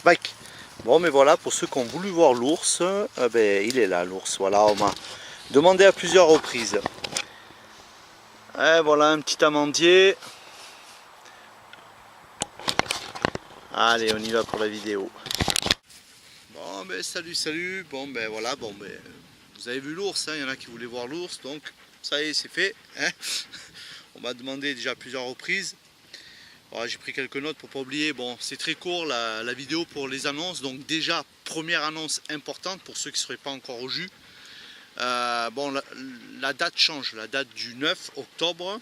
Spike. Bon, mais voilà, pour ceux qui ont voulu voir l'ours, il est là, l'ours. Voilà, on m'a demandé à plusieurs reprises. Et voilà un petit amandier. Allez, on y va pour la vidéo. Bon, salut. Bon, voilà, vous avez vu l'ours, hein, il y en a qui voulaient voir l'ours, donc ça y est, c'est fait. Hein. On m'a demandé déjà à plusieurs reprises. Voilà, j'ai pris quelques notes pour pas oublier. Bon, c'est très court la vidéo pour les annonces. Donc déjà, première annonce importante pour ceux qui ne seraient pas encore au jus. La date change, la date du 9 octobre.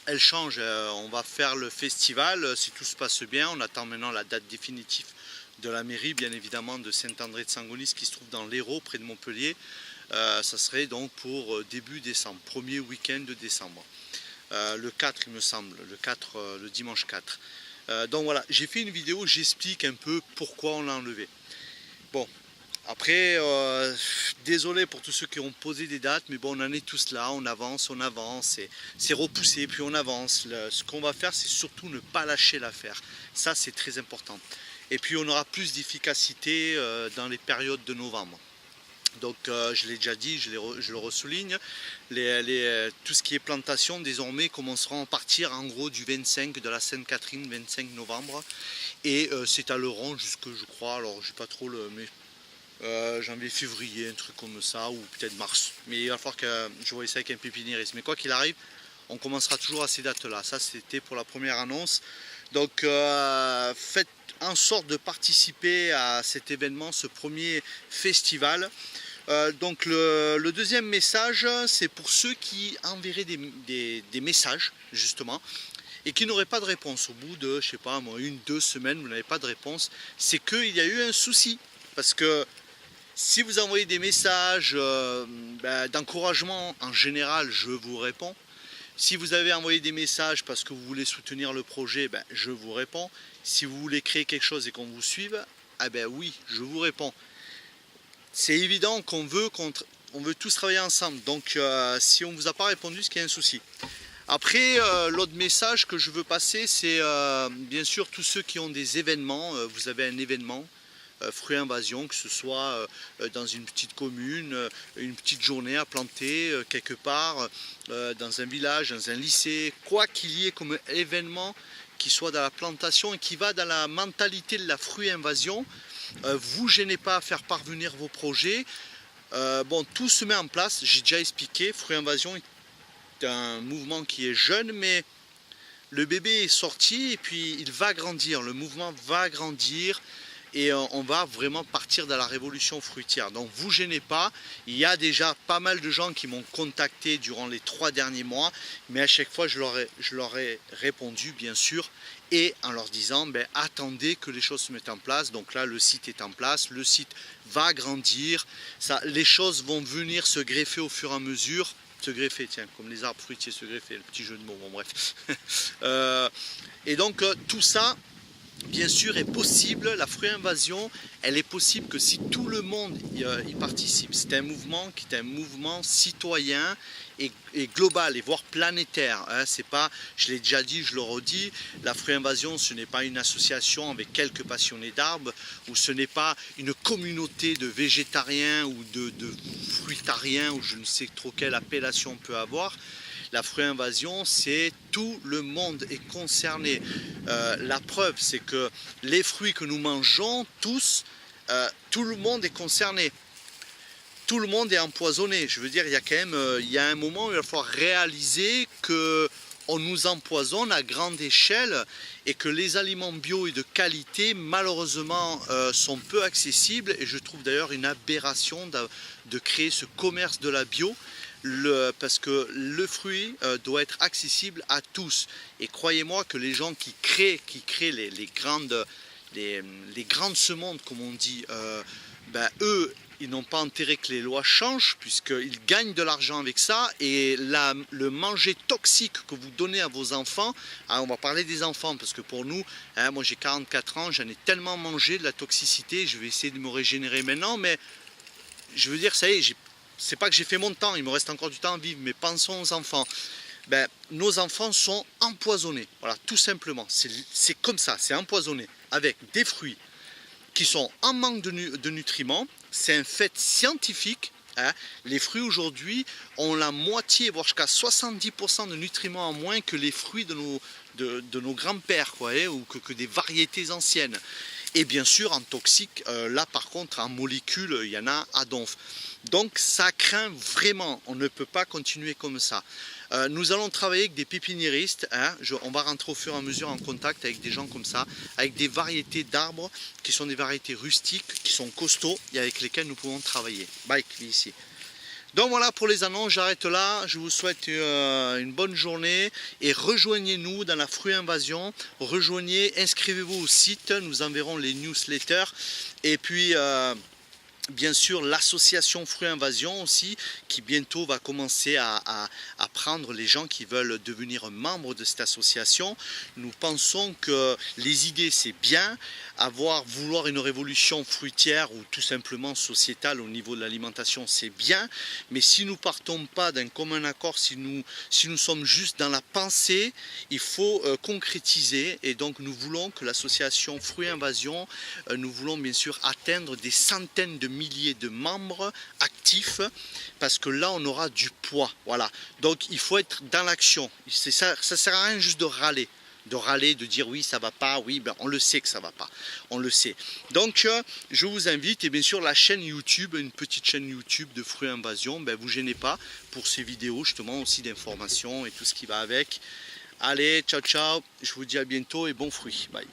Elle change, on va faire le festival, si tout se passe bien. On attend maintenant la date définitive de la mairie, bien évidemment, de Saint-André de Sangonis, qui se trouve dans l'Hérault, près de Montpellier. Ça serait donc pour début décembre, premier week-end de décembre. Le 4 il me semble, le dimanche 4. Donc voilà, j'ai fait une vidéo, j'explique un peu pourquoi on l'a enlevé. Bon, après, désolé pour tous ceux qui ont posé des dates, mais bon, on en est tous là, on avance, c'est repoussé, puis on avance. Ce qu'on va faire, c'est surtout ne pas lâcher l'affaire. Ça, c'est très important. Et puis, on aura plus d'efficacité dans les périodes de novembre. Donc je l'ai déjà dit, je le ressouligne, tout ce qui est plantation désormais commenceront à partir en gros du 25 de la Sainte-Catherine, 25 novembre, et s'étaleront jusque, je crois, alors j'ai pas trop janvier, février, un truc comme ça, ou peut-être mars. Mais il va falloir que je voie ça avec un pépiniériste. Mais quoi qu'il arrive, on commencera toujours à ces dates-là. Ça, c'était pour la première annonce. Donc faites en sorte de participer à cet événement, ce premier festival. Donc le deuxième message, c'est pour ceux qui enverraient des messages, justement, et qui n'auraient pas de réponse. Au bout de, je sais pas moi, 1-2 semaines, vous n'avez pas de réponse. C'est qu'il y a eu un souci. Parce que si vous envoyez des messages d'encouragement, en général, je vous réponds. Si vous avez envoyé des messages parce que vous voulez soutenir le projet, je vous réponds. Si vous voulez créer quelque chose et qu'on vous suive, oui, je vous réponds. C'est évident qu'on veut tous travailler ensemble. Donc si on ne vous a pas répondu, c'est qu'il y a un souci. Après, l'autre message que je veux passer, c'est bien sûr tous ceux qui ont des événements. Vous avez un événement, Fruits Invasion, que ce soit dans une petite commune, une petite journée à planter quelque part, dans un village, dans un lycée, quoi qu'il y ait comme événement qui soit dans la plantation et qui va dans la mentalité de la Fruits Invasion. Vous gênez pas à faire parvenir vos projets. Tout se met en place. J'ai déjà expliqué, Fruits Invasion est un mouvement qui est jeune, mais le bébé est sorti et puis il va grandir. Le mouvement va grandir et on va vraiment partir dans la révolution fruitière. Donc vous gênez pas. Il y a déjà pas mal de gens qui m'ont contacté durant les 3 derniers mois, mais à chaque fois je leur ai répondu, bien sûr, et en leur disant attendez que les choses se mettent en place. Donc là le site est en place, le site va grandir, les choses vont venir se greffer au fur et à mesure. Se greffer, tiens, comme les arbres fruitiers se greffer, le petit jeu de mots, bon bref. Et donc tout ça, bien sûr, est possible. La Fruits Invasion, elle est possible que si tout le monde y participe. C'est un mouvement qui est un mouvement citoyen et global, et voire planétaire. Hein. C'est pas, je l'ai déjà dit, je le redis, la Fruits Invasion, ce n'est pas une association avec quelques passionnés d'arbres, ou ce n'est pas une communauté de végétariens ou de fruitariens, ou je ne sais trop quelle appellation on peut avoir. La Fruits Invasion, c'est tout le monde est concerné. La preuve, c'est que les fruits que nous mangeons, tous, tout le monde est concerné. Tout le monde est empoisonné. Je veux dire, il y a quand même, il y a un moment où il va falloir réaliser que on nous empoisonne à grande échelle et que les aliments bio et de qualité, malheureusement, sont peu accessibles. Et je trouve d'ailleurs une aberration de créer ce commerce de la bio. Parce que le fruit doit être accessible à tous. Et croyez-moi que les gens qui créent les grandes semonces, comme on dit, eux, ils n'ont pas intérêt que les lois changent, puisqu'ils gagnent de l'argent avec ça. Et le manger toxique que vous donnez à vos enfants, on va parler des enfants, parce que pour nous, moi j'ai 44 ans, j'en ai tellement mangé de la toxicité, je vais essayer de me régénérer maintenant, mais je veux dire, ça y est, c'est pas que j'ai fait mon temps, il me reste encore du temps à vivre, mais pensons aux enfants. Nos enfants sont empoisonnés, voilà, tout simplement. C'est comme ça, c'est empoisonné avec des fruits qui sont en manque de nutriments. C'est un fait scientifique. Hein. Les fruits aujourd'hui ont la moitié, voire jusqu'à 70% de nutriments en moins que les fruits de nos grands-pères, ou que des variétés anciennes. Et bien sûr, en toxique, là par contre, en molécules, il y en a à donf. Donc ça craint vraiment, on ne peut pas continuer comme ça. Nous allons travailler avec des pépiniéristes, hein. On va rentrer au fur et à mesure en contact avec des gens comme ça, avec des variétés d'arbres qui sont des variétés rustiques, qui sont costauds et avec lesquelles nous pouvons travailler. Bike, ici. Donc voilà pour les annonces, j'arrête là, je vous souhaite une bonne journée et rejoignez-nous dans la Fruit Invasion, inscrivez-vous au site, nous enverrons les newsletters et puis bien sûr l'association Fruit Invasion aussi qui bientôt va commencer à prendre les gens qui veulent devenir membres de cette association. Nous pensons que les idées c'est bien, vouloir une révolution fruitière ou tout simplement sociétale au niveau de l'alimentation c'est bien, mais si nous partons pas d'un commun accord, si nous sommes juste dans la pensée, il faut concrétiser et donc nous voulons que l'association Fruit Invasion, nous voulons bien sûr atteindre des centaines de milliers de membres actifs parce que là on aura du poids, voilà. Donc il faut être dans l'action, ça sert à rien juste de râler, de dire oui ça va pas, oui ben on le sait que ça va pas, on le sait. Donc je vous invite et bien sûr la chaîne YouTube, une petite chaîne YouTube de Fruit Invasion, ben vous gênez pas pour ces vidéos justement aussi d'informations et tout ce qui va avec. Allez, ciao ciao, je vous dis à bientôt et bon fruit, bye.